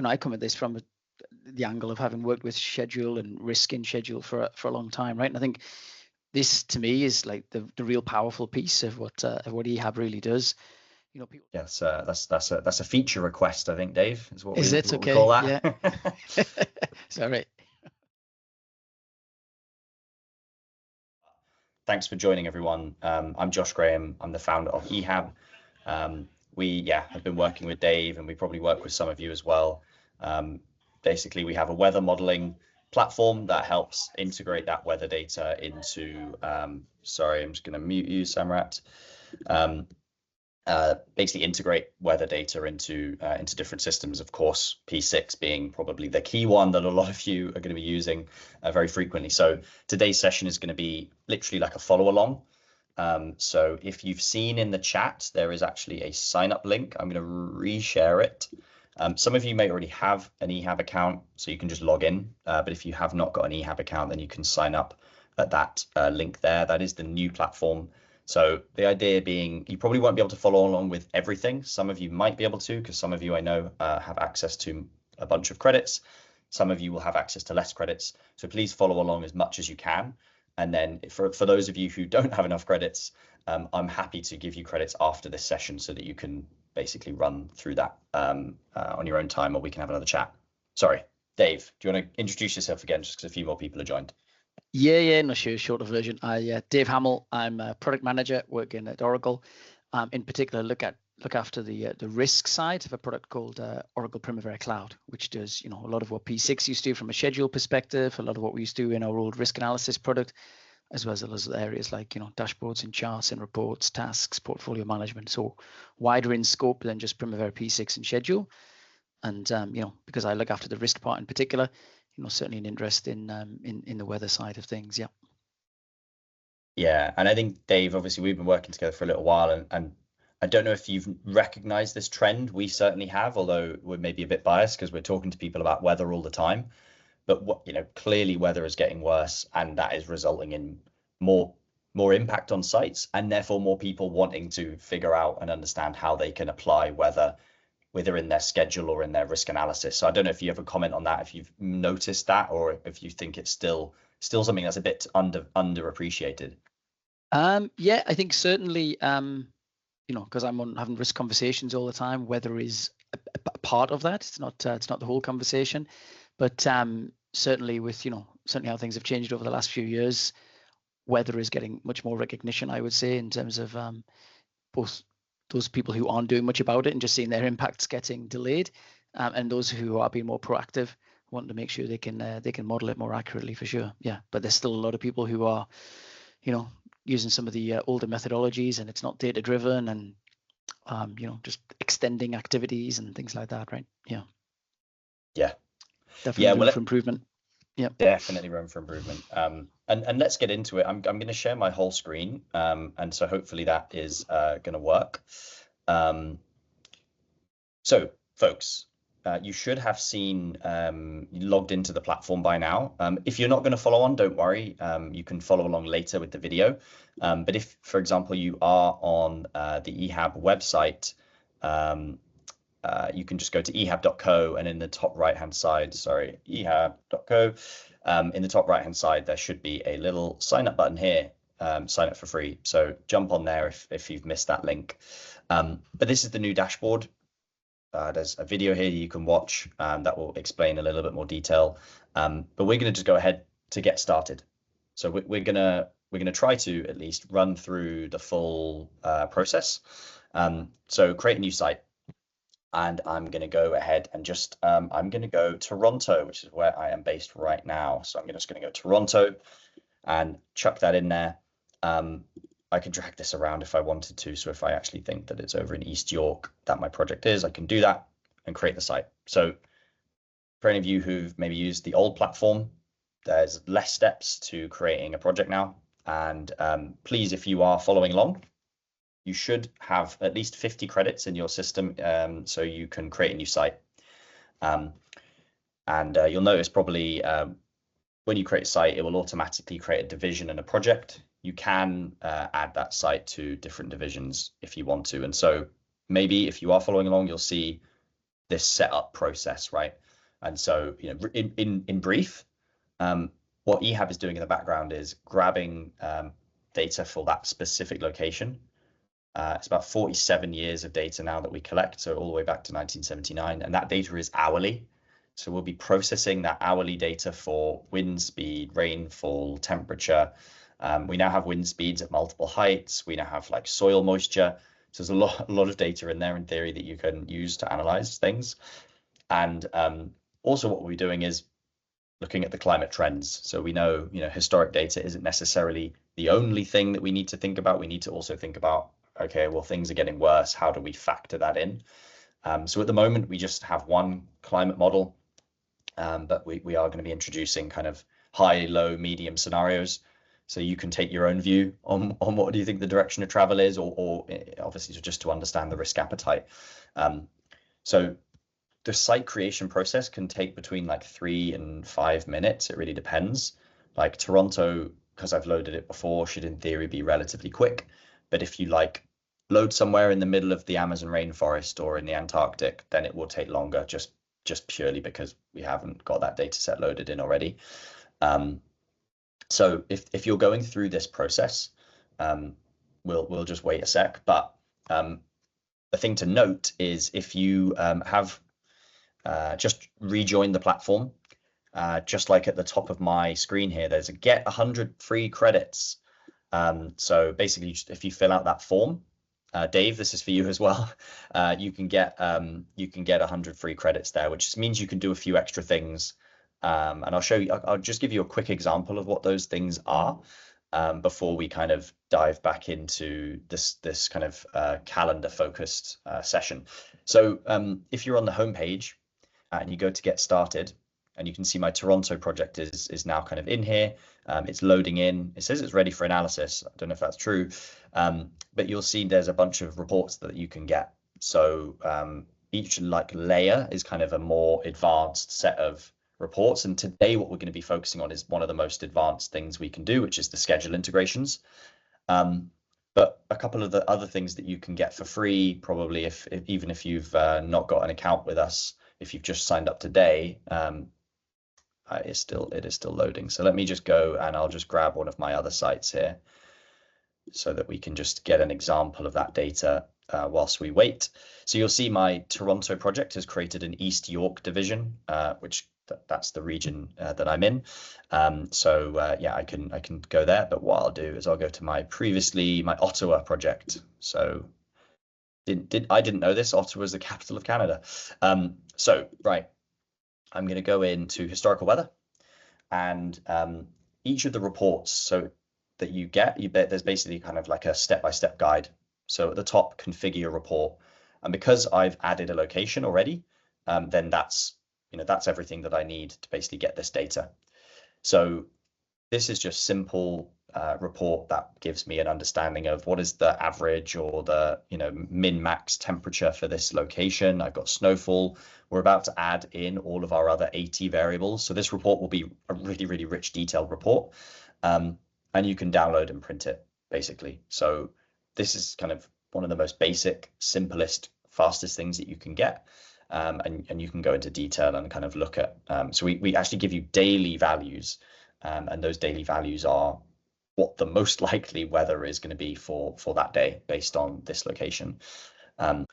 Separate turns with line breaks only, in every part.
I come at this from the angle of having worked with schedule and risk in schedule for a long time, right? And I think this to me is like the real powerful piece of what EHAB really does. People.
Yes, that's a feature request, I think, Dave, is what
we
call that.
Yeah. Sorry.
Thanks for joining, everyone. I'm Josh Graham. I'm the founder of EHAB. We have been working with Dave, and we probably work with some of you as well. Basically, we have a weather modeling platform that helps integrate that weather data into. Sorry, I'm just going to mute you, Samrat. Basically integrate weather data into different systems, of course, P6 being probably the key one that a lot of you are going to be using very frequently. So today's session is going to be literally like a follow along. So if you've seen in the chat, there is actually a sign up link. I'm going to reshare it. Some of you may already have an EHAB account, so you can just log in. But if you have not got an EHAB account, then you can sign up at that link there. That is the new platform. So the idea being, you probably won't be able to follow along with everything. Some of you might be able to, because some of you I know have access to a bunch of credits. Some of you will have access to less credits. So please follow along as much as you can. And then for those of you who don't have enough credits, I'm happy to give you credits after this session so that you can basically run through that on your own time, or we can have another chat. Sorry, Dave, do you want to introduce yourself again, just because a few more people are joined?
Yeah, no, sure, shorter version. Dave Hamill. I'm a product manager working at Oracle. In particular, look after the risk side of a product called Oracle Primavera Cloud, which does a lot of what P6 used to do from a schedule perspective, a lot of what we used to do in our old risk analysis product, as well as areas like dashboards and charts and reports, tasks, portfolio management. So wider in scope than just Primavera P6 and schedule. And because I look after the risk part in particular, certainly an interest in the weather side of things.
Yeah, and I think, Dave, obviously we've been working together for a little while, and I don't know if you've recognized this trend. We certainly have, although we're maybe a bit biased because we're talking to people about weather all the time. But clearly weather is getting worse, and that is resulting in more impact on sites, and therefore more people wanting to figure out and understand how they can apply weather, whether in their schedule or in their risk analysis. So I don't know if you have a comment on that, if you've noticed that, or if you think it's still something that's a bit underappreciated.
Yeah, I think certainly, because I'm having risk conversations all the time, weather is a part of that. It's not the whole conversation, but certainly with certainly how things have changed over the last few years, weather is getting much more recognition, I would say, in terms of both those people who aren't doing much about it and just seeing their impacts getting delayed, and those who are being more proactive, wanting to make sure they can model it more accurately, for sure. Yeah, but there's still a lot of people who are, using some of the older methodologies, and it's not data driven, and just extending activities and things like that, right? Yeah. Definitely room for improvement. Yeah,
definitely room for improvement. And let's get into it. I'm going to share my whole screen, and so hopefully that is going to work. So folks, you should have seen logged into the platform by now. If you're not going to follow on, don't worry. You can follow along later with the video. But if, for example, you are on the EHAB website, you can just go to ehab.co, and in the top right hand side, ehab.co, in the top right hand side, there should be a little sign up button here, sign up for free. So jump on there if you've missed that link. But this is the new dashboard. There's a video here you can watch that will explain a little bit more detail. But we're going to just go ahead to get started. So we're gonna try to at least run through the full process. So create a new site. And I'm going to go ahead and just, I'm going to go Toronto, which is where I am based right now. So I'm just going to go Toronto and chuck that in there. I can drag this around if I wanted to. So if I actually think that it's over in East York that my project is, I can do that and create the site. So for any of you who've maybe used the old platform, there's less steps to creating a project now. And please, if you are following along, you should have at least 50 credits in your system, so you can create a new site. And you'll notice probably when you create a site, it will automatically create a division and a project. You can add that site to different divisions if you want to. And so maybe if you are following along, you'll see this setup process, right? And so, you know, in brief, what EHAB is doing in the background is grabbing data for that specific location. It's about 47 years of data now that we collect, so all the way back to 1979, and that data is hourly. So we'll be processing that hourly data for wind speed, rainfall, temperature. We now have wind speeds at multiple heights. We now have like soil moisture. So there's a lot of data in there in theory that you can use to analyze things. And also what we'll be doing is looking at the climate trends. So we know, you know, historic data isn't necessarily the only thing that we need to think about. We need to also think about, okay, well, things are getting worse. How do we factor that in? So at the moment, we just have one climate model, but we are going to be introducing kind of high, low, medium scenarios. So you can take your own view on what do you think the direction of travel is, or obviously just to understand the risk appetite. So the site creation process can take between like 3 and 5 minutes. It really depends. Like Toronto, because I've loaded it before, should in theory be relatively quick. But if you like load somewhere in the middle of the Amazon rainforest or in the Antarctic, then it will take longer just purely because we haven't got that data set loaded in already. So if you're going through this process, we'll just wait a sec. But the thing to note is if you have just rejoined the platform, just like at the top of my screen here, there's a get 100 free credits. So basically, just if you fill out that form, Dave, this is for you as well. You can get 100 free credits there, which just means you can do a few extra things. And I'll show you. I'll just give you a quick example of what those things are before we kind of dive back into this kind of calendar focused session. So if you're on the homepage and you go to get started, and you can see my Toronto project is now kind of in here. It's loading in. It says it's ready for analysis. I don't know if that's true, but you'll see there's a bunch of reports that you can get. So each like layer is kind of a more advanced set of reports. And today what we're going to be focusing on is one of the most advanced things we can do, which is the schedule integrations. But a couple of the other things that you can get for free, probably even if you've not got an account with us, if you've just signed up today, it is still loading. So let me just go and I'll just grab one of my other sites here so that we can just get an example of that data whilst we wait. So you'll see my Toronto project has created an East York division, which that's the region that I'm in. Yeah, I can go there. But what I'll do is I'll go to my Ottawa project. So I didn't know this. Ottawa is the capital of Canada. Right. I'm going to go into historical weather, and each of the reports so that you get, there's basically kind of like a step-by-step guide. So at the top, configure your report, and because I've added a location already, then that's everything that I need to basically get this data. So this is just simple report that gives me an understanding of what is the average or the min-max temperature for this location. I've got snowfall. We're about to add in all of our other 80 variables. So this report will be a really, really rich, detailed report. And you can download and print it, basically. So this is kind of one of the most basic, simplest, fastest things that you can get. And you can go into detail and kind of look at. So we actually give you daily values. And those daily values are what the most likely weather is going to be for that day based on this location. And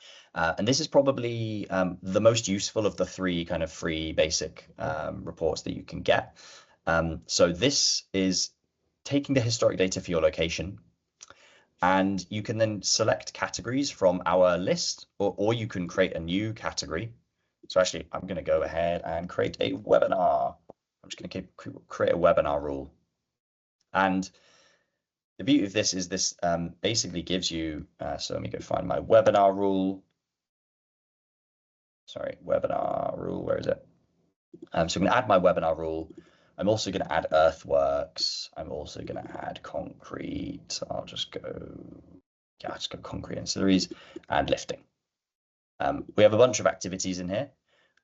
this is probably the most useful of the 3 kind of free basic reports that you can get. So this is taking the historic data for your location, and you can then select categories from our list, or you can create a new category. So actually, I'm going to go ahead and create a webinar. I'm just going to create a webinar rule. And the beauty of this is this basically gives you, so let me go find my webinar rule. Sorry, webinar rule, where is it? So I'm going to add my webinar rule. I'm also going to add earthworks. I'm also going to add concrete. I'll just go concrete ancillaries and lifting. We have a bunch of activities in here,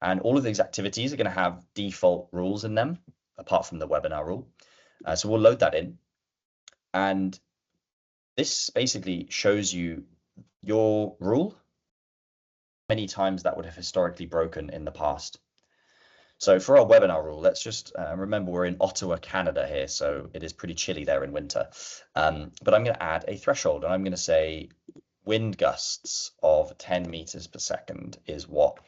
and all of these activities are going to have default rules in them, apart from the webinar rule. So we'll load that in. And this basically shows you your rule many times that would have historically broken in the past. So for our webinar rule, let's just remember we're in Ottawa, Canada here, so it is pretty chilly there in winter. But I'm going to add a threshold, and I'm going to say wind gusts of 10 meters per second is what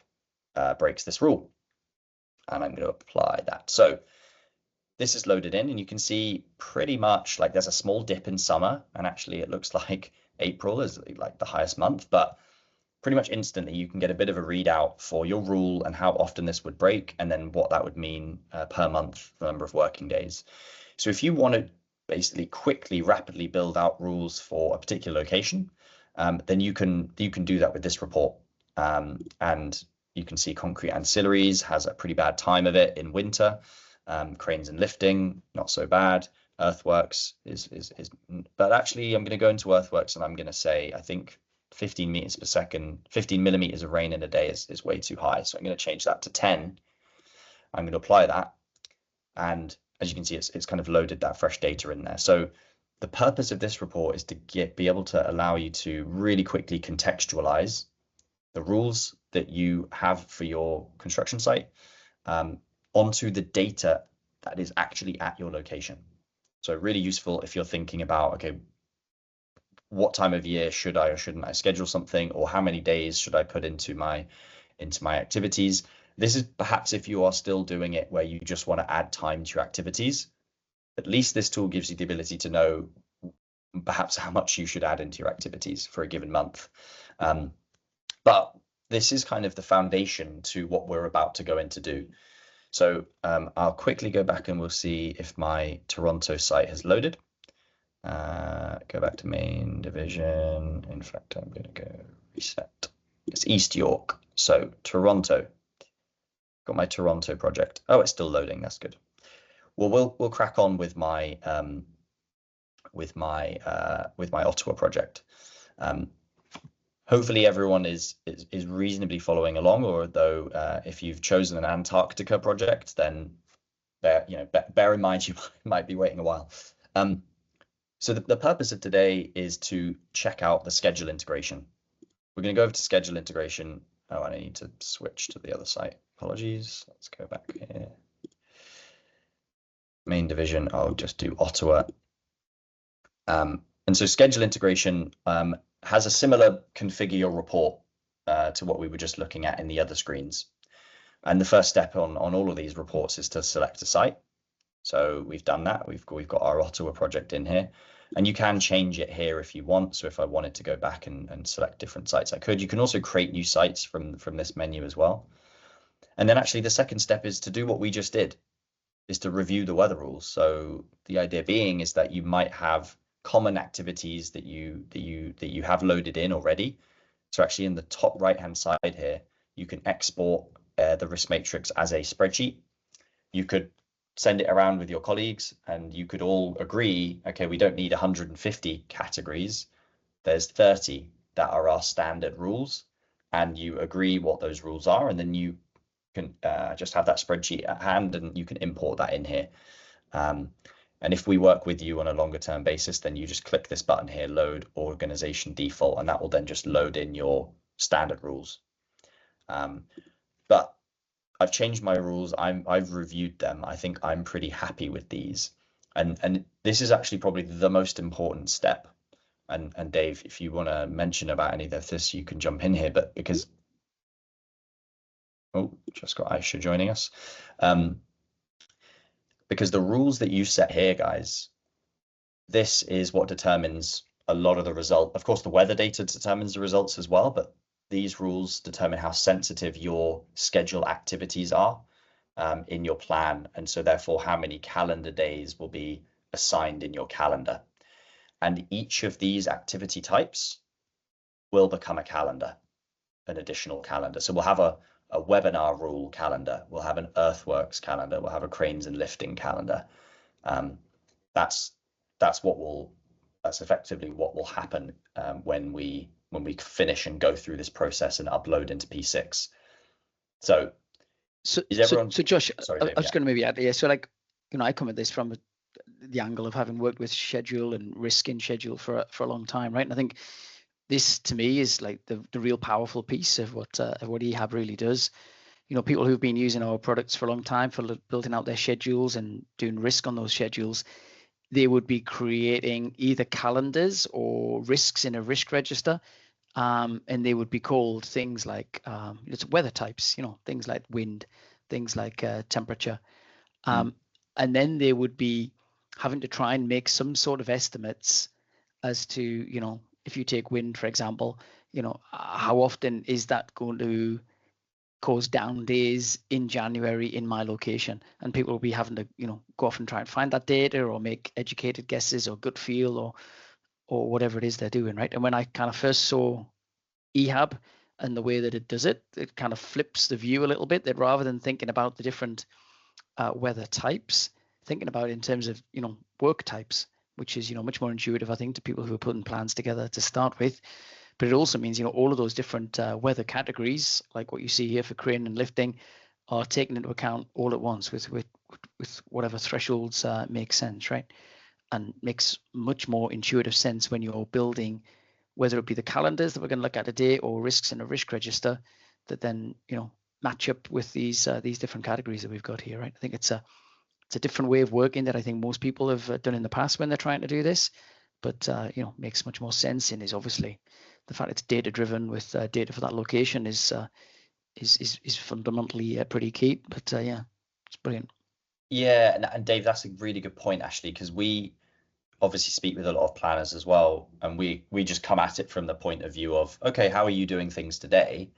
breaks this rule. And I'm going to apply that. So this is loaded in, and you can see pretty much like there's a small dip in summer, and actually it looks like April is like the highest month, but pretty much instantly you can get a bit of a readout for your rule and how often this would break, and then what that would mean per month, the number of working days. So if you want to basically quickly, rapidly build out rules for a particular location, then you can do that with this report. And you can see concrete ancillaries has a pretty bad time of it in winter. Cranes and lifting, not so bad. Earthworks is, but actually I'm going to go into earthworks and I'm going to say, I think 15 meters per second, 15 millimeters of rain in a day is way too high. So I'm going to change that to 10. I'm going to apply that. And as you can see, it's kind of loaded that fresh data in there. So the purpose of this report is to be able to allow you to really quickly contextualize the rules that you have for your construction site onto the data that is actually at your location. So really useful if you're thinking about, okay, what time of year should I or shouldn't I schedule something, or how many days should I put into my activities? This is perhaps if you are still doing it where you just want to add time to your activities. At least this tool gives you the ability to know perhaps how much you should add into your activities for a given month. But this is kind of the foundation to what we're about to go in to do. So I'll quickly go back and we'll see if my Toronto site has loaded. Go back to main division. In fact, I'm going to go reset. It's East York. So Toronto. Got my Toronto project. Oh, it's still loading. That's good. Well, we'll crack on with my Ottawa project. Hopefully everyone is reasonably following along, or though if you've chosen an Antarctica project, then bear in mind you might be waiting a while. So the purpose of today is to check out the schedule integration. We're going to go over to schedule integration. Oh, I need to switch to the other site. Apologies. Let's go back here. Main division. I'll just do Ottawa. And so schedule integration has a similar configure your report to what we were just looking at in the other screens. And the first step on all of these reports is to select a site. So we've done that. We've got our Ottawa project in here, and you can change it here if you want. So if I wanted to go back and select different sites, I could. You can also create new sites from this menu as well. And then actually the second step is to do what we just did, is to review the weather rules. So the idea being is that you might have common activities that you have loaded in already. So actually in the top right hand side here, you can export the risk matrix as a spreadsheet. You could send it around with your colleagues and you could all agree, okay, we don't need 150 categories. There's 30 that are our standard rules, and you agree what those rules are, and then you can just have that spreadsheet at hand and you can import that in here. And if we work with you on a longer term basis, then you just click this button here, load organization default, and that will then just load in your standard rules. But I've changed my rules. I've reviewed them. I think I'm pretty happy with these. And this is actually probably the most important step. And Dave, if you want to mention about any of this, you can jump in here, but because just got Aisha joining us. Because the rules that you set here, guys, this is what determines a lot of the result. Of course, the weather data determines the results as well, but these rules determine how sensitive your schedule activities are in your plan. And so therefore, how many calendar days will be assigned in your calendar. And each of these activity types will become a calendar, an additional calendar. So we'll have a webinar rule calendar, we'll have an earthworks calendar, we'll have a cranes and lifting calendar. That's effectively what will happen when we finish and go through this process and upload into P6. So is everyone? So
Josh,
sorry,
I
Dave,
was going to maybe add there. So like, I come at this from the angle of having worked with schedule and risk in schedule for a long time, right? And I think this to me is like the real powerful piece of what EHAB really does. You know, people who've been using our products for a long time for building out their schedules and doing risk on those schedules, they would be creating either calendars or risks in a risk register, and they would be called things like it's weather types, you know, things like wind, things like temperature, and then they would be having to try and make some sort of estimates as to, you know, if you take wind, for example, you know, how often is that going to cause down days in January in my location? And people will be having to, you know, go off and try and find that data or make educated guesses or gut feel or whatever it is they're doing, right? And when I kind of first saw EHAB and the way that it does it, it kind of flips the view a little bit, that rather than thinking about the different weather types, thinking about it in terms of, you know, work types, which is, you know, much more intuitive, I think, to people who are putting plans together to start with. But it also means, you know, all of those different weather categories, like what you see here for crane and lifting, are taken into account all at once with whatever thresholds make sense, right? And makes much more intuitive sense when you're building, whether it be the calendars that we're going to look at today or risks in a risk register that then, you know, match up with these different categories that we've got here, right? I think it's a different way of working that I think most people have done in the past when they're trying to do this, but you know, makes much more sense in is obviously the fact it's data driven with data for that location is fundamentally pretty key. But yeah, it's brilliant.
Yeah, and Dave, that's a really good point actually, because we obviously speak with a lot of planners as well, and we just come at it from the point of view of, okay, how are you doing things today?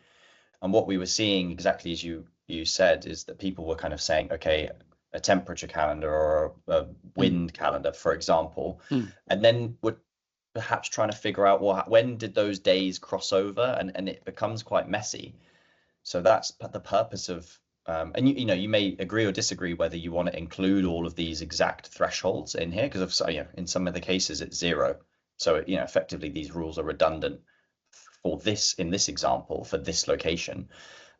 And what we were seeing, exactly as you said, is that people were kind of saying, okay, a temperature calendar or a wind calendar, for example, and then would perhaps trying to figure out when did those days cross over, and it becomes quite messy. So that's the purpose of and you know, you may agree or disagree whether you want to include all of these exact thresholds in here, because you know, in some of the cases it's 0. So you know, effectively these rules are redundant for this, in this example, for this location.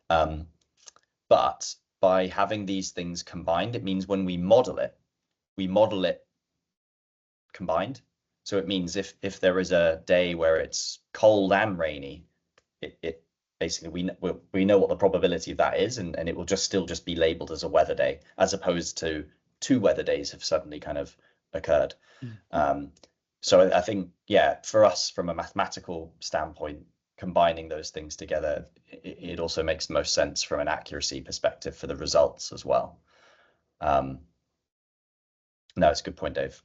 But by having these things combined, it means when we model it combined. So it means if there is a day where it's cold and rainy, it basically we know what the probability of that is, and it will still be labeled as a weather day, as opposed to 2 weather days have suddenly kind of occurred. So I think, yeah, for us from a mathematical standpoint, combining those things together, it also makes the most sense from an accuracy perspective for the results as well. No, it's a good point, Dave.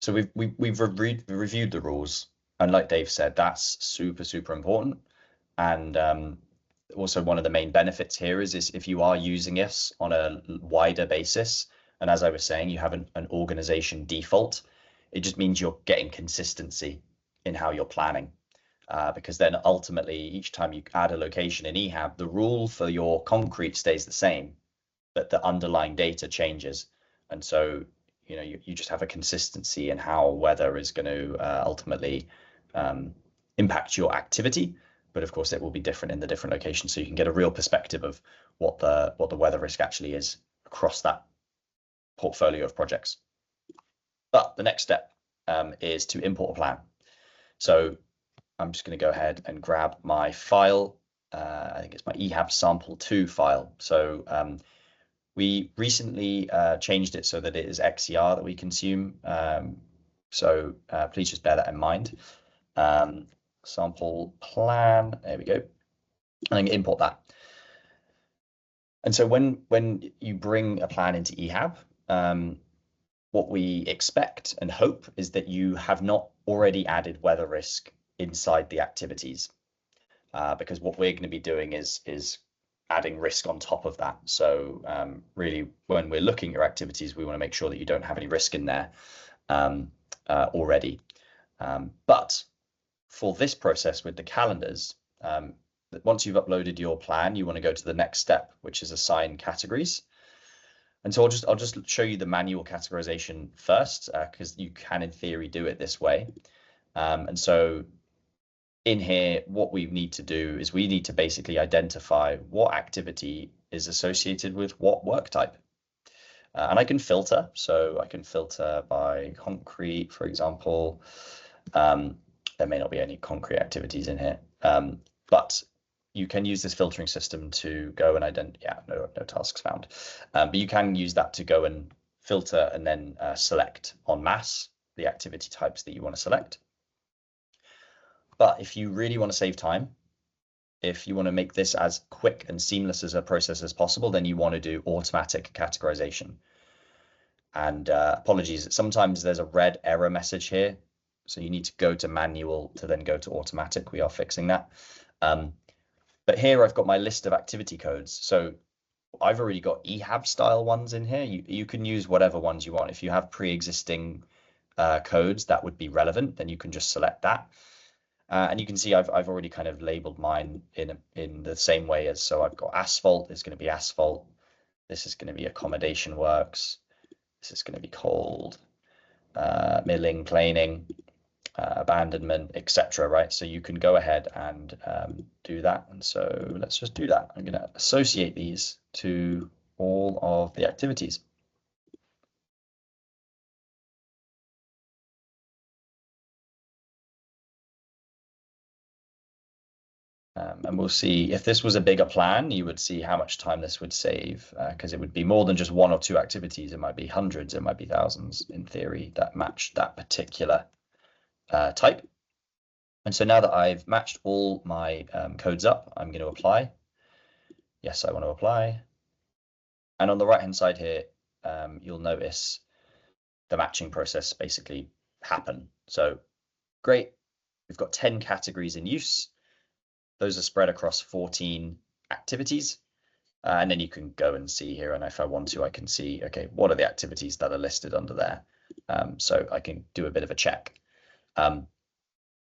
So we've reviewed the rules, and like Dave said, that's super important. And also one of the main benefits here is if you are using us on a wider basis, and as I was saying, you have an organization default, it just means you're getting consistency in how you're planning, because then ultimately each time you add a location in EHAB, the rule for your concrete stays the same, but the underlying data changes. And so, you know, you just have a consistency in how weather is going to ultimately impact your activity. But of course, it will be different in the different locations, so you can get a real perspective of what the weather risk actually is across that portfolio of projects. But the next step is to import a plan. So I'm just going to go ahead and grab my file. I think it's my EHAB sample 2 file. So we recently changed it so that it is XCR that we consume. So please just bear that in mind. Sample plan, there we go. And then import that. And so when you bring a plan into EHAB, what we expect and hope is that you have not already added weather risk inside the activities, because what we're going to be doing is adding risk on top of that. So really, when we're looking at your activities, we want to make sure that you don't have any risk in there already. But for this process with the calendars, once you've uploaded your plan, you want to go to the next step, which is assign categories. And so I'll just show you the manual categorization first, because you can in theory do it this way. And so in here, what we need to do is we need to basically identify what activity is associated with what work type. And I can filter, so I can filter by concrete, for example, there may not be any concrete activities in here, but you can use this filtering system to go and identify, no tasks found. But you can use that to go and filter and then select en masse the activity types that you want to select. But if you really want to save time, if you want to make this as quick and seamless as a process as possible, then you want to do automatic categorization. And apologies, sometimes there's a red error message here. So you need to go to manual to then go to automatic. We are fixing that. But here I've got my list of activity codes. So I've already got EHAB style ones in here. You can use whatever ones you want. If you have pre-existing codes that would be relevant, then you can just select that. And you can see I've already kind of labeled mine in the same way as, so I've got asphalt, it's going to be asphalt. This is going to be accommodation works. This is going to be cold, milling, planing, abandonment, etc. Right? So you can go ahead and do that. And so let's just do that. I'm going to associate these to all of the activities. And we'll see if this was a bigger plan, you would see how much time this would save, because it would be more than just 1 or 2 activities. It might be hundreds, it might be thousands in theory that match that particular type. And so now that I've matched all my codes up, I'm going to apply. Yes, I want to apply. And on the right hand side here, you'll notice the matching process basically happen. So great, we've got 10 categories in use. Those are spread across 14 activities. And then you can go and see here. And if I want to, I can see, okay, what are the activities that are listed under there? So I can do a bit of a check.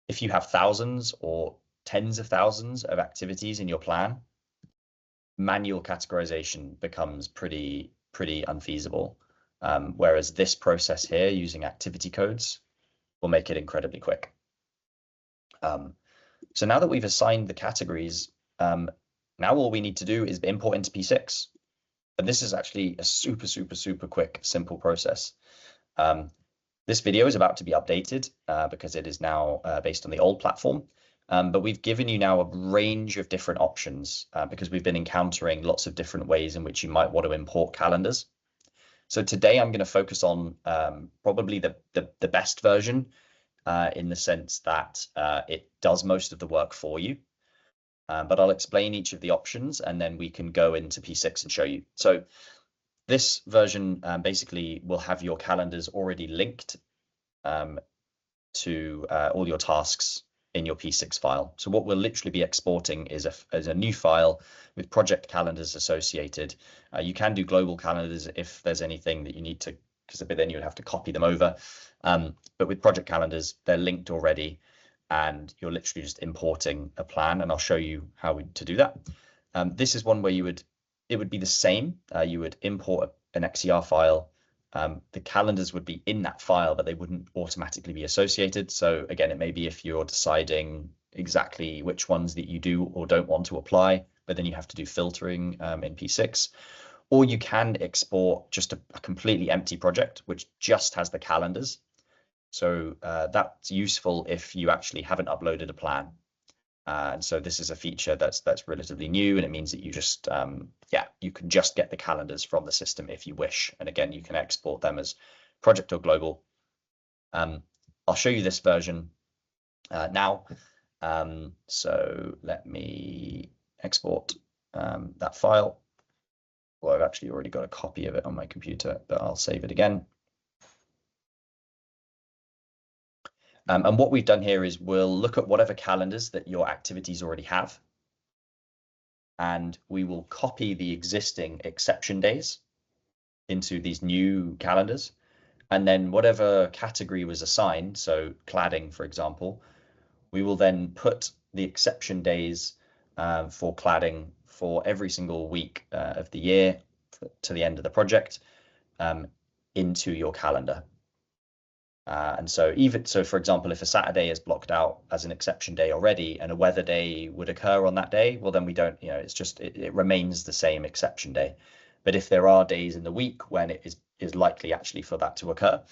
If you have thousands or tens of thousands of activities in your plan, manual categorization becomes pretty unfeasible. Whereas this process here using activity codes will make it incredibly quick. So now that we've assigned the categories, now all we need to do is import into P6. And this is actually a super quick, simple process. This video is about to be updated because it is now based on the old platform. But we've given you now a range of different options because we've been encountering lots of different ways in which you might want to import calendars. So today I'm going to focus on probably the best version in the sense that it does most of the work for you. But I'll explain each of the options and then we can go into P6 and show you. So this version basically will have your calendars already linked to all your tasks in your P6 file. So what we'll literally be exporting is a new file with project calendars associated. You can do global calendars if there's anything that you need to, because then you'd have to copy them over. But with project calendars, they're linked already and you're literally just importing a plan, and I'll show you how to do that. This is one where it would be the same. You would import an XCR file. The calendars would be in that file, but they wouldn't automatically be associated. So again, it may be if you're deciding exactly which ones that you do or don't want to apply, but then you have to do filtering in P6. Or you can export just a completely empty project, which just has the calendars. So that's useful if you actually haven't uploaded a plan. And so this is a feature that's relatively new, and it means that you just, you can just get the calendars from the system if you wish. And again, you can export them as project or global. I'll show you this version now. So let me export that file. Well, I've actually already got a copy of it on my computer, but I'll save it again. And what we've done here is we'll look at whatever calendars that your activities already have. And we will copy the existing exception days into these new calendars. And then whatever category was assigned, so cladding, for example, we will then put the exception days for cladding for every single week of the year to the end of the project into your calendar. And so for example, if a Saturday is blocked out as an exception day already and a weather day would occur on that day, well, then we don't, it's just, it remains the same exception day. But if there are days in the week when it is likely actually for that to occur,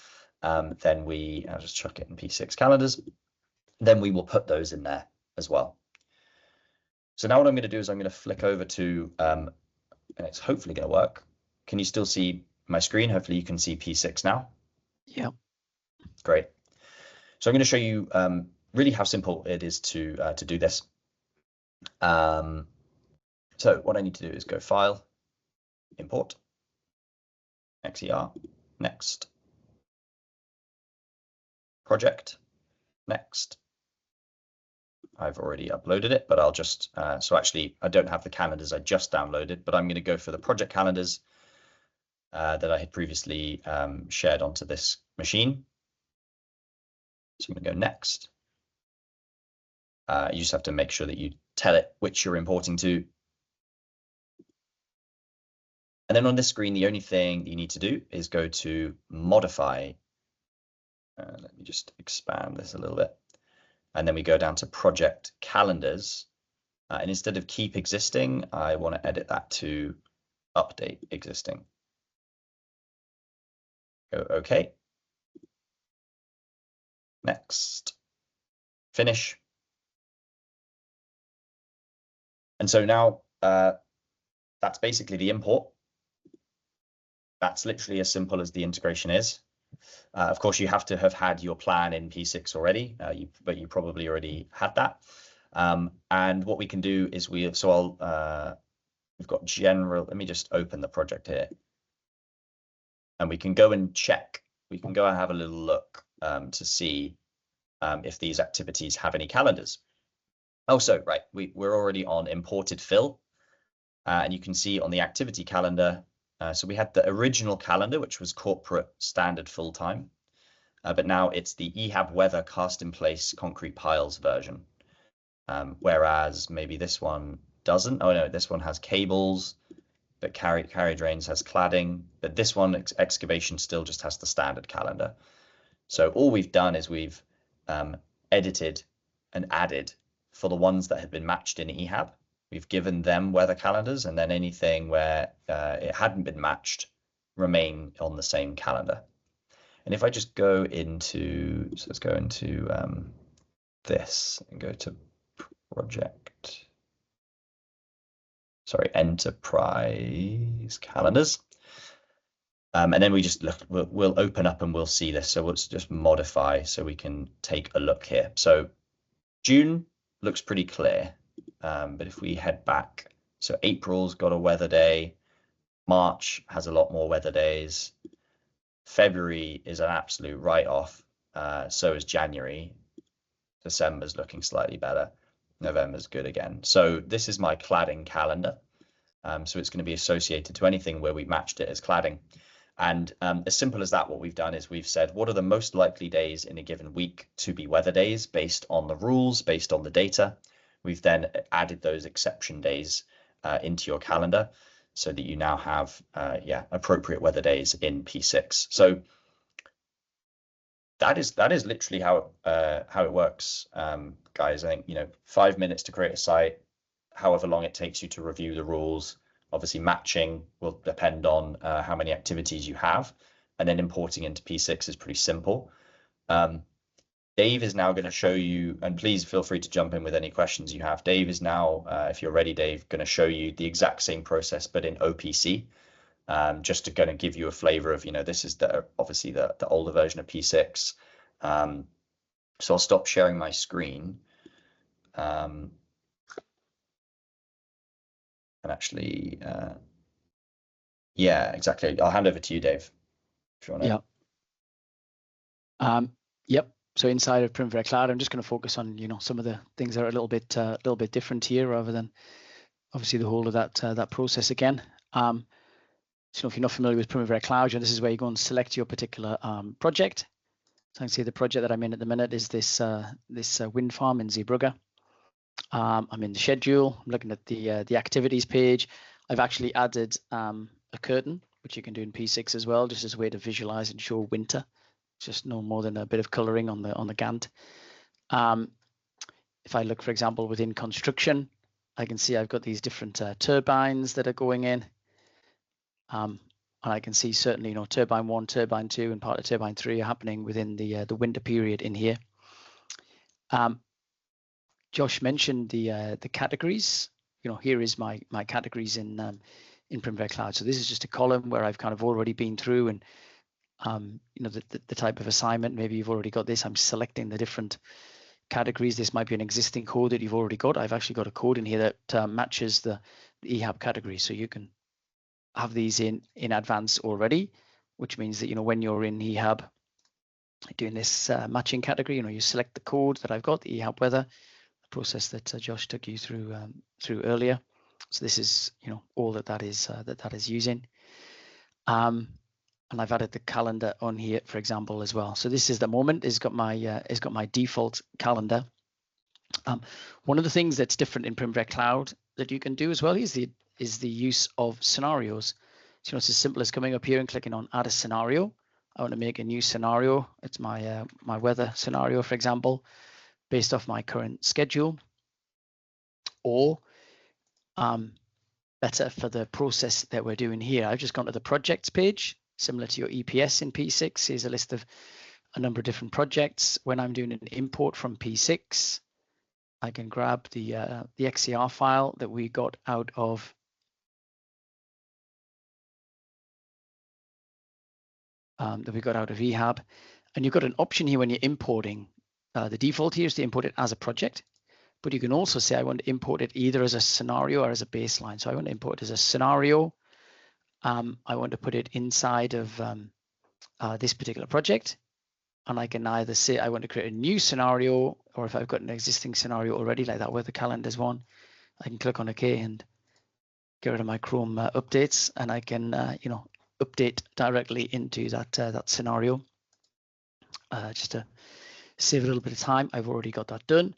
then I'll just chuck it in P6 calendars. then we will put those in there as well. So now what I'm going to do is I'm going to flick over to, and it's hopefully going to work. Can you still see my screen? Hopefully you can see P6 now.
Yeah.
Great. So I'm going to show you really how simple it is to do this. So what I need to do is go File, Import, XER, Next, Project, Next. I've already uploaded it, but I'll just, so actually I don't have the calendars I just downloaded, but I'm going to go for the project calendars that I had previously shared onto this machine. So I'm going to go Next. You just have to make sure that you tell it which you're importing to. And then on this screen, the only thing you need to do is go to Modify. Let me just expand this a little bit. And then we go down to Project Calendars. And instead of Keep Existing, I want to edit that to Update Existing. Go OK. Next. Finish. And so now that's basically the import. That's literally as simple as the integration is. Of course, you have to have had your plan in P6 already, but you probably already had that. And what we can do is we've got general. Let me just open the project here, and we can go and check. We can go and have a little look to see if these activities have any calendars. Oh, so right, we're already on imported fill, and you can see on the activity calendar. So we had the original calendar, which was corporate standard full time, but now it's the EHAB weather cast in place concrete piles version. Whereas maybe this one doesn't. Oh no, this one has cables, but carry drains has cladding, but this one excavation still just has the standard calendar. So all we've done is we've edited and added for the ones that had been matched in EHAB. We've given them weather calendars, and then anything where it hadn't been matched remain on the same calendar. And if I just go into, so let's go into this and go to project, sorry, enterprise calendars. And then we just look, we'll open up and we'll see this. So let's just modify so we can take a look here. So June looks pretty clear. But if we head back, so April's got a weather day, March has a lot more weather days, February is an absolute write-off, so is January, December's looking slightly better, November's good again. So this is my cladding calendar, so it's going to be associated to anything where we matched it as cladding. And as simple as that, what we've done is we've said, what are the most likely days in a given week to be weather days based on the rules, based on the data. We've then added those exception days into your calendar so that you now have appropriate weather days in P6. So that is literally how it works, guys. I think 5 minutes to create a site, however long it takes you to review the rules. Obviously, matching will depend on how many activities you have, and then importing into P6 is pretty simple. Dave is now going to show you, and please feel free to jump in with any questions you have. Dave is now, if you're ready, Dave, going to show you the exact same process, but in OPC, just to kind of give you a flavor of, this is obviously the older version of P6. So I'll stop sharing my screen. And actually, yeah, exactly. I'll hand over to you, Dave, if you want to.
Yeah. Yep. So inside of Primavera Cloud, I'm just going to focus on some of the things that are a little bit different here, rather than obviously the whole of that process again. So if you're not familiar with Primavera Cloud, this is where you go and select your particular project. So I can see the project that I'm in at the minute is this wind farm in Zeebrugge. I'm in the schedule. I'm looking at the activities page. I've actually added a curtain, which you can do in P6 as well, just as a way to visualize and show winter. Just no more than a bit of coloring on the Gantt. If I look, for example, within construction, I can see I've got these different turbines that are going in. And I can see certainly, turbine 1, turbine 2, and part of turbine 3 are happening within the winter period in here. Josh mentioned the categories. Here is my categories in Primavera Cloud. So this is just a column where I've kind of already been through, and the type of assignment. Maybe you've already got this. I'm selecting the different categories. This might be an existing code that you've already got. I've actually got a code in here that matches the EHAB category, so you can have these in advance already, which means that when you're in EHAB doing this matching category, you select the code that I've got, the EHAB weather, the process that Josh took you through earlier. So this is all that is using. And I've added the calendar on here, for example, as well. So this is the moment. It's got my default calendar. One of the things that's different in Primavera Cloud that you can do as well is the use of scenarios. So it's as simple as coming up here and clicking on Add a Scenario. I want to make a new scenario. It's my my weather scenario, for example, based off my current schedule, or better for the process that we're doing here. I've just gone to the projects page, similar to your EPS in P6. Here's a list of a number of different projects. When I'm doing an import from P6, I can grab the XCR file that we got out of EHAB, and you've got an option here when you're importing. The default here is to import it as a project, but you can also say I want to import it either as a scenario or as a baseline. So I want to import it as a scenario. I want to put it inside of this particular project, and I can either say I want to create a new scenario, or if I've got an existing scenario already, like that weather calendar's one, I can click on OK and get rid of my Chrome updates, and I can update directly into that scenario. Just to save a little bit of time, I've already got that done.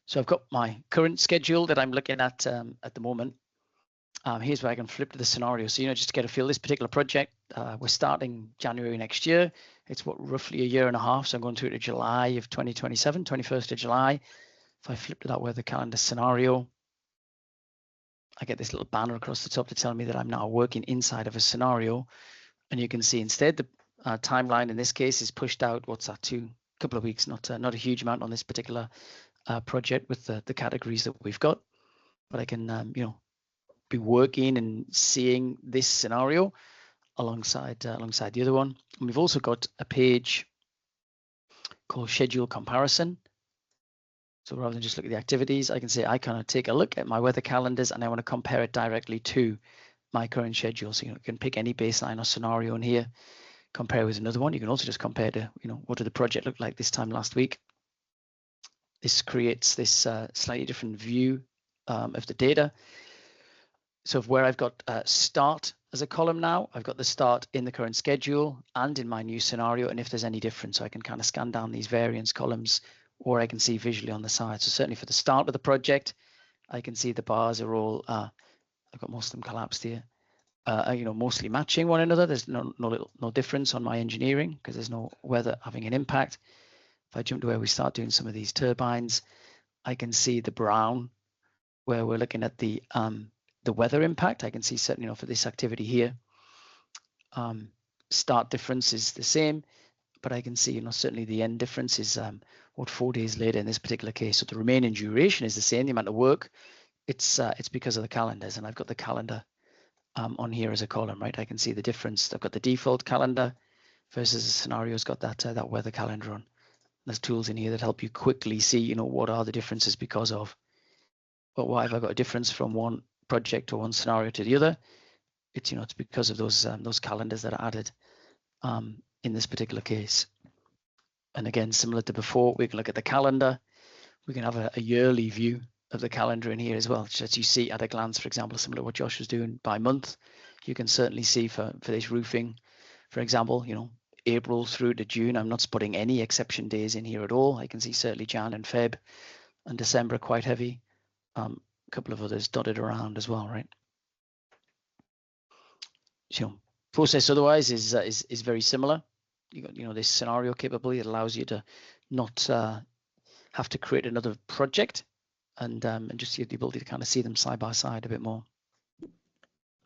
So I've got my current schedule that I'm looking at the moment. Here's where I can flip to the scenario. So, just to get a feel, this particular project, we're starting January next year. It's roughly a year and a half. So I'm going through to July of 2027, 21st of July. If I flip to that weather calendar scenario, I get this little banner across the top to tell me that I'm now working inside of a scenario. And you can see instead the timeline in this case is pushed out, what's that, couple of weeks, not a huge amount on this particular project with the categories that we've got. But I can, be working and seeing this scenario alongside the other one. And we've also got a page called Schedule Comparison. So rather than just look at the activities, I can say I kind of take a look at my weather calendars and I want to compare it directly to my current schedule. So you can pick any baseline or scenario in here, compare with another one. You can also just compare to, what did the project look like this time last week? This creates this slightly different view of the data. So where I've got start as a column now, I've got the start in the current schedule and in my new scenario, and if there's any difference, so I can kind of scan down these variance columns, or I can see visually on the side. So certainly for the start of the project, I can see the bars are all, I've got most of them collapsed here, mostly matching one another. There's no difference on my engineering because there's no weather having an impact. If I jump to where we start doing some of these turbines, I can see the brown where we're looking at the weather impact. I can see certainly, for this activity here, start difference is the same, but I can see, certainly the end difference is 4 days later in this particular case. So the remaining duration is the same, the amount of work. It's because of the calendars, and I've got the calendar on here as a column, right? I can see the difference. I've got the default calendar versus the scenario's got that weather calendar on. There's tools in here that help you quickly see, what are the differences because of. But why have I got a difference from one project or one scenario to the other? It's it's because of those calendars that are added in this particular case. And again, similar to before, we can look at the calendar. We can have a yearly view of the calendar in here as well, just as you see at a glance. For example, similar to what Josh was doing by month, you can certainly see for this roofing, for example, April through to June, I'm not putting any exception days in here at all. I can see certainly Jan and Feb and December are quite heavy. A couple of others dotted around as well, right? So process otherwise is very similar. You got this scenario capability that allows you to not have to create another project, and just the ability to kind of see them side by side a bit more.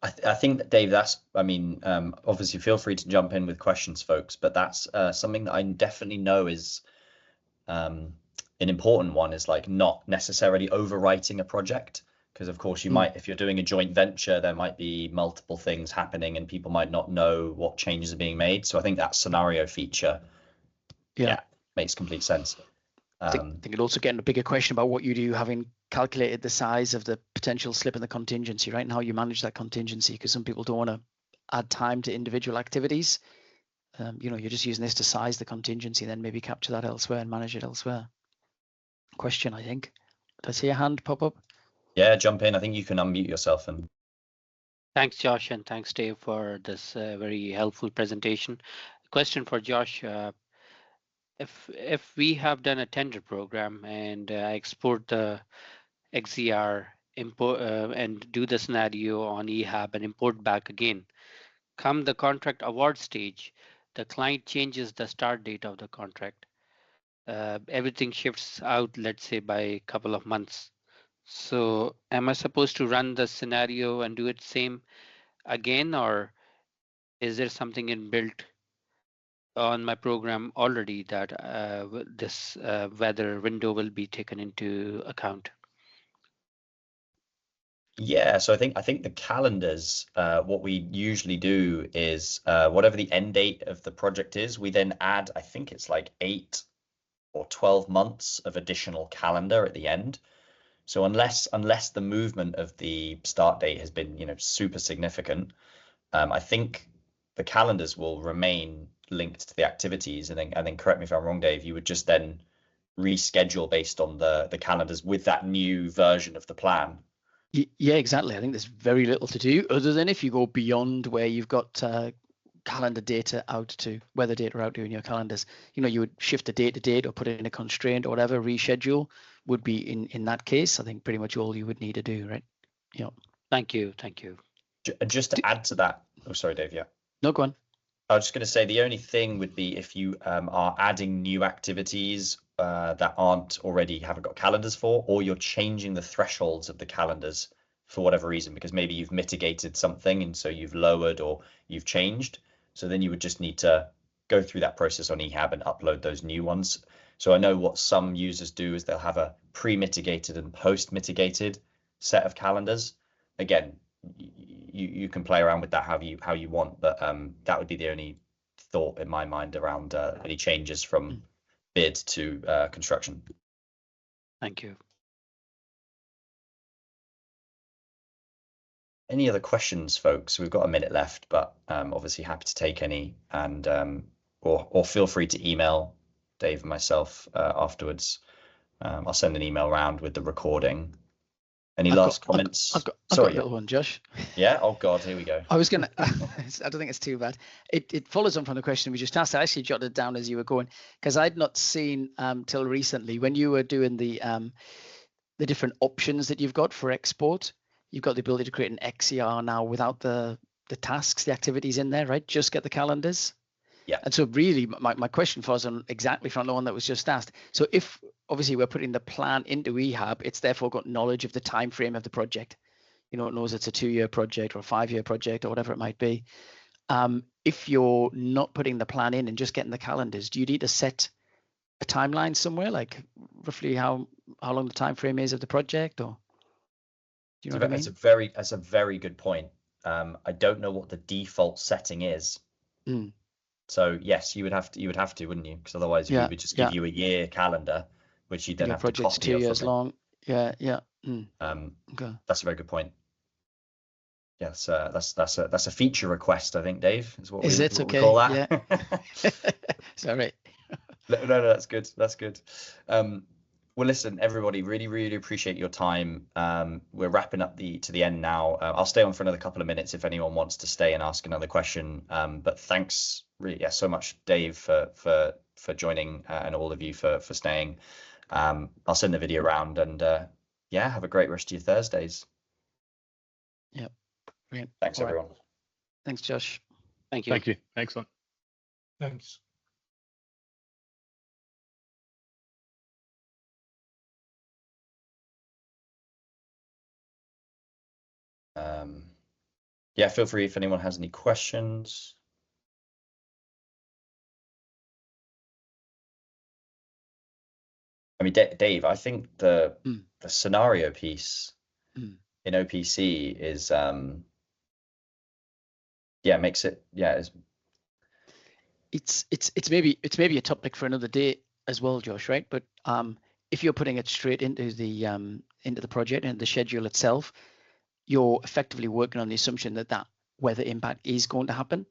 I think that, Dave, that's, obviously feel free to jump in with questions, folks, but that's something that I definitely know is an important one is like not necessarily overwriting a project, because of course you might, if you're doing a joint venture, there might be multiple things happening and people might not know what changes are being made. So I think that scenario feature, yeah, makes complete sense.
I think it'll also get in a bigger question about what you do, having calculated the size of the potential slip in the contingency, right? And how you manage that contingency, because some people don't want to add time to individual activities. You know, you're just using this to size the contingency, then maybe capture that elsewhere and manage it elsewhere. Question, I think. Did I see a hand pop up?
Yeah, jump in. I think you can unmute yourself. And
thanks, Josh, and thanks, Dave, for this very helpful presentation. Question for Josh. If we have done a tender program and I export the XCR import and do the scenario on EHAB and import back again, come the contract award stage, the client changes the start date of the contract. Everything shifts out, let's say, by a couple of months. So am I supposed to run the scenario and do it same again, or is there something inbuilt on my program already that this weather window will be taken into account?
yeah, so I think the calendars, what we usually do is whatever the end date of the project is, we then add, I think it's like 8 or 12 months of additional calendar at the end. So unless the movement of the start date has been, you know, super significant, I think the calendars will remain linked to the activities. And then correct me if I'm wrong, Dave, you would just then reschedule based on the calendars with that new version of the plan.
Yeah, exactly. I think there's very little to do other than if you go beyond where you've got calendar data out to, weather data out to in your calendars. You know, you would shift the date to date or put it in a constraint or whatever, reschedule would be in that case, I think pretty much all you would need to do, right? Yeah.
Thank you. Thank you.
Just to add to that, oh, sorry, Dave, yeah.
No, go on.
I was just going to say the only thing would be if you are adding new activities that haven't got calendars for, or you're changing the thresholds of the calendars for whatever reason, because maybe you've mitigated something and so you've lowered or you've changed. So then you would just need to go through that process on EHAB and upload those new ones. So I know what some users do is they'll have a pre-mitigated and post-mitigated set of calendars. Again, you can play around with that how you want, but that would be the only thought in my mind around any changes from bid to construction.
Thank you.
Any other questions, folks? We've got a minute left, but obviously happy to take any, and or feel free to email Dave and myself afterwards. I'll send an email around with the recording. Any last comments?
I've got a little one, Josh.
Yeah. Oh God, here we go.
I was gonna. I don't think it's too bad. It follows on from the question we just asked. I actually jotted it down as you were going because I'd not seen till recently when you were doing the different options that you've got for export. You've got the ability to create an XCR now without the tasks, the activities in there, right? Just get the calendars.
Yeah.
And so really my question falls on exactly from the one that was just asked. So if obviously we're putting the plan into EHAB, it's therefore got knowledge of the time frame of the project. You know, it knows it's a 2-year project or a 5-year project or whatever it might be. If you're not putting the plan in and just getting the calendars, do you need to set a timeline somewhere, like roughly how long the time frame is of the project, or do you know what I mean?
That's a very good point. I don't know what the default setting is. So yes, you would have to, wouldn't you? Because otherwise, we would just give you a year calendar, which you then have to copy.
Project's 2 years long. Yeah.
Okay. That's a very good point. Yes, that's a feature request, I think, Dave. Is what we call that.
Yeah. Sorry.
No, that's good. That's good. Well, listen, everybody, really appreciate your time. We're wrapping up to the end now. I'll stay on for another couple of minutes if anyone wants to stay and ask another question. But thanks really, so much, Dave, for joining, and all of you for staying. I'll send the video around, and have a great rest of your Thursdays.
Yep. Brilliant.
Thanks, everyone.
Thanks, Josh.
Thank you.
Thank you. Excellent.
Thanks.
Feel free if anyone has any questions. I mean, Dave, I think the
Mm.
scenario piece
Mm.
in OPC is yeah, makes it, yeah,
it's maybe a topic for another day as well, Josh, right? But if you're putting it straight into the project and the schedule itself, you're effectively working on the assumption that that weather impact is going to happen.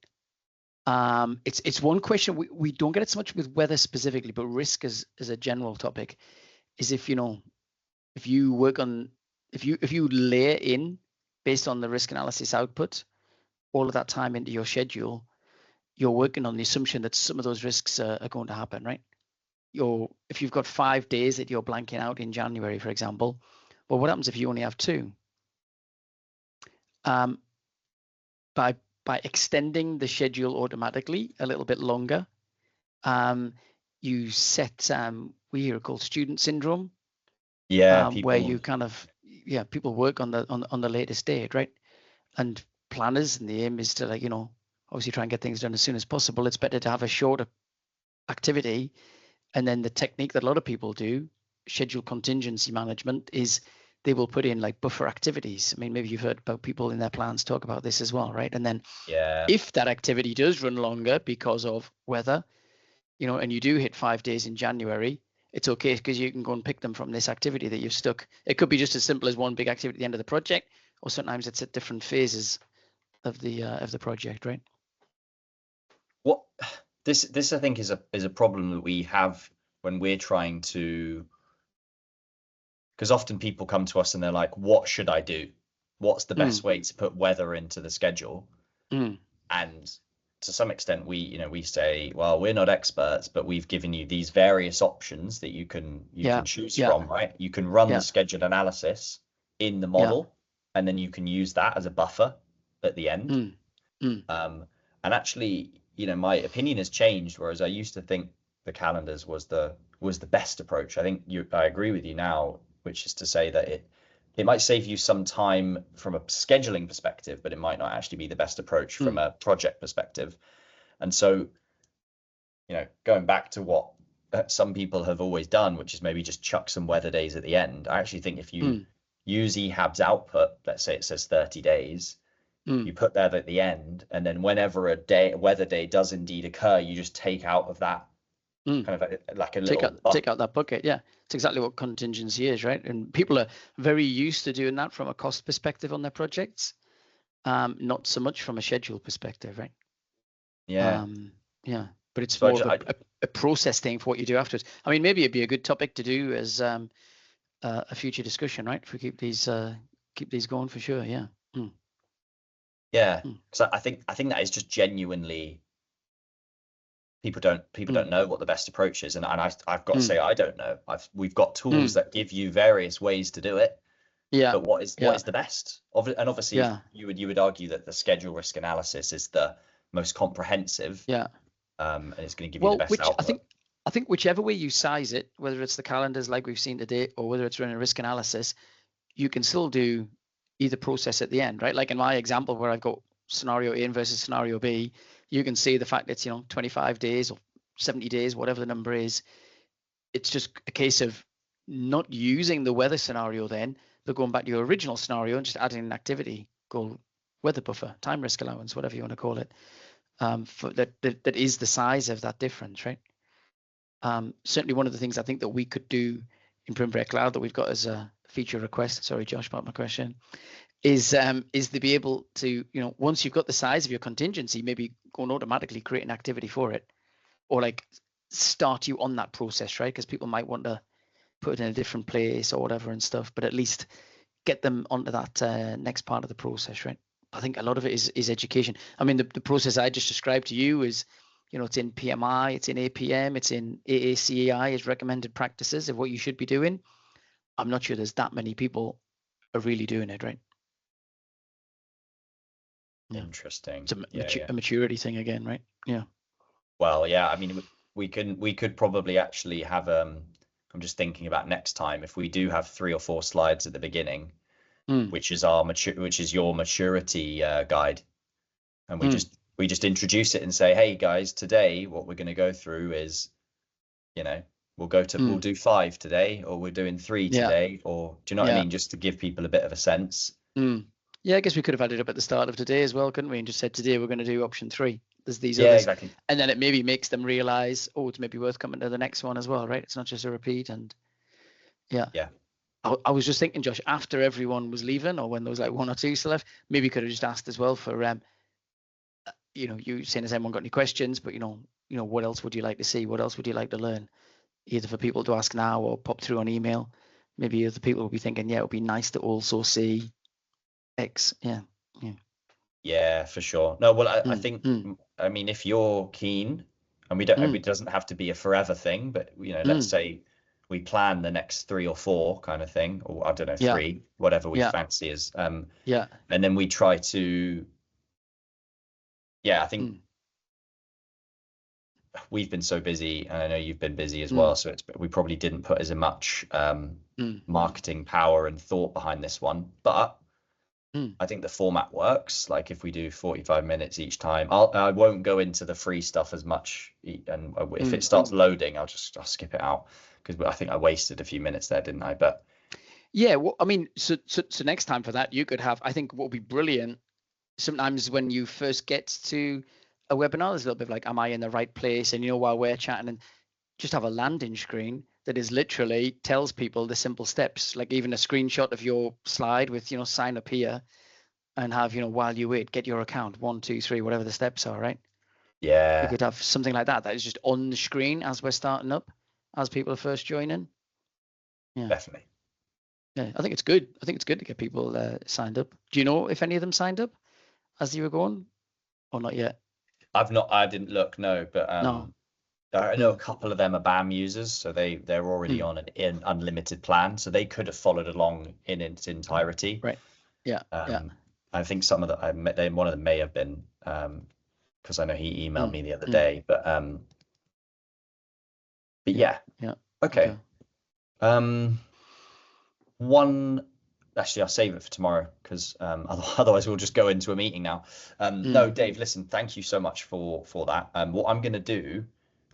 It's one question we don't get it so much with weather specifically, but risk as a general topic is if you work on if you layer in based on the risk analysis output all of that time into your schedule, you're working on the assumption that some of those risks are going to happen, right? If you've got 5 days that you're blanking out in January, for example, well, what happens if you only have 2? By extending the schedule automatically a little bit longer, you set we hear it called student syndrome,
yeah,
where
people,
you kind of people work on the latest date, right? And planners, and the aim is to obviously try and get things done as soon as possible. It's better to have a shorter activity, and then the technique that a lot of people do, schedule contingency management, is they will put in like buffer activities. I mean, maybe you've heard about people in their plans talk about this as well, right? And then
yeah,
if that activity does run longer because of weather, and you do hit 5 days in January, it's okay because you can go and pick them from this activity that you've stuck. It could be just as simple as one big activity at the end of the project, or sometimes it's at different phases of the project, right?
what this I think is a problem that we have when we're trying to, because often people come to us and they're like, what should I do? What's the best way to put weather into the schedule? And to some extent we say, well, we're not experts, but we've given you these various options that you can choose from, right? You can run the scheduled analysis in the model, and then you can use that as a buffer at the end. And actually, my opinion has changed, whereas I used to think the calendars was the best approach. I think I agree with you now, which is to say that it might save you some time from a scheduling perspective, but it might not actually be the best approach from a project perspective. And so, going back to what some people have always done, which is maybe just chuck some weather days at the end. I actually think if you use EHAB's output, let's say it says 30 days, you put that at the end, and then whenever a weather day does indeed occur, you just take out of that kind of like a little
take out that bucket. Yeah, it's exactly what contingency is, right? And people are very used to doing that from a cost perspective on their projects, not so much from a schedule perspective, right?
Yeah.
But it's more of a process thing for what you do afterwards. I mean, maybe it'd be a good topic to do as a future discussion, right? If we keep these going, for sure. Yeah.
Yeah, because I think that is just genuinely, people don't know what the best approach is, and I've got to say, I don't know. We've got tools that give you various ways to do it.
Yeah.
But what is the best? And obviously, you would argue that the schedule risk analysis is the most comprehensive.
Yeah.
And it's going to give you the best output.
I think whichever way you size it, whether it's the calendars like we've seen today, or whether it's running a risk analysis, you can still do either process at the end, right? Like in my example where I've got scenario A versus scenario B, you can see the fact that it's 25 days or 70 days, whatever the number is. It's just a case of not using the weather scenario then, but going back to your original scenario and just adding an activity called weather buffer, time risk allowance, whatever you want to call it, for that is the size of that difference, right? Certainly one of the things I think that we could do in Primavera Cloud that we've got as a feature request, sorry Josh about my question, is to be able to, once you've got the size of your contingency, maybe go and automatically create an activity for it, or like start you on that process, right? Because people might want to put it in a different place or whatever and stuff, but at least get them onto that next part of the process, right? I think a lot of it is education. I mean, the process I just described to you is, it's in PMI, it's in APM, it's in AACAI as recommended practices of what you should be doing. I'm not sure there's that many people are really doing it, right?
Interesting.
It's a maturity thing again, right? Yeah.
Well, yeah. I mean, we could probably actually have I'm just thinking about next time if we do have 3 or 4 slides at the beginning, which is your maturity guide, and we just introduce it and say, hey guys, today what we're going to go through is, we'll do 5 today, or we're doing 3 today, or do you know what I mean? Just to give people a bit of a sense.
Yeah, I guess we could have added up at the start of today as well, couldn't we? And just said today we're going to do option 3. There's these others,
exactly.
And then it maybe makes them realize, oh, it's maybe worth coming to the next one as well, right? It's not just a repeat. And yeah. I was just thinking, Josh, after everyone was leaving, or when there was like 1 or 2 still left, maybe you could have just asked as well for, you saying, has anyone got any questions? But what else would you like to see? What else would you like to learn? Either for people to ask now or pop through on email. Maybe other people will be thinking, yeah, it would be nice to also see X. Yeah,
for sure. No, well, I think, I mean, if you're keen, and it doesn't have to be a forever thing, but let's say we plan the next 3 or 4 kind of thing, or I don't know, 3, whatever we fancy is. And then we try to, I think we've been so busy, and I know you've been busy as well, so we probably didn't put as much marketing power and thought behind this one, but I think the format works. Like if we do 45 minutes each time, I won't go into the free stuff as much, and if it starts loading, I'll skip it out, because I think I wasted a few minutes there, didn't I? But
yeah, well, I mean, so next time for that, you could have, I think what would be brilliant, sometimes when you first get to a webinar, there's a little bit of like, am I in the right place? And while we're chatting, and just have a landing screen that is literally tells people the simple steps, like even a screenshot of your slide with, sign up here, and have, while you wait, get your account, 1, 2, 3, whatever the steps are, right?
Yeah.
You could have something like that is just on the screen as we're starting up, as people are first joining. Yeah.
Definitely.
Yeah, I think it's good. I think it's good to get people signed up. Do you know if any of them signed up as you were going, or not yet?
I didn't look, no, but
No.
I know a couple of them are BAM users, so they're already on an unlimited plan, so they could have followed along in its entirety.
Right. Yeah.
I think some of them, one of them may have been, because I know he emailed me the other day, but yeah. Okay. Actually, I'll save it for tomorrow, because otherwise we'll just go into a meeting now. No, Dave, listen, thank you so much for that. What I'm going to do,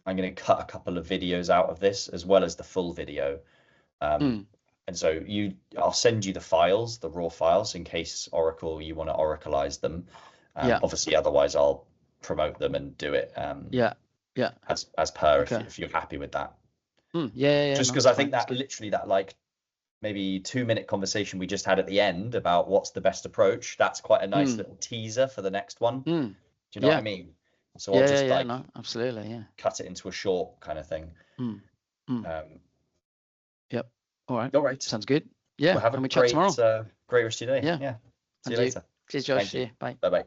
I'm going to cut a couple of videos out of this, as well as the full video. And so I'll send you the files, the raw files, in case Oracle, you want to Oracleize them. Obviously, otherwise I'll promote them and do it. As per, if you're happy with that. Just because I think that literally that like maybe 2-minute conversation we just had at the end about what's the best approach, that's quite a nice little teaser for the next one. Do you know what I mean? So I'll just
absolutely,
cut it into a short kind of thing.
Yep. All right. Sounds good. Yeah.
Well, have a
chat tomorrow.
Great rest of your day.
Yeah.
See you later.
Cheers, Josh. See you. Bye.
Bye.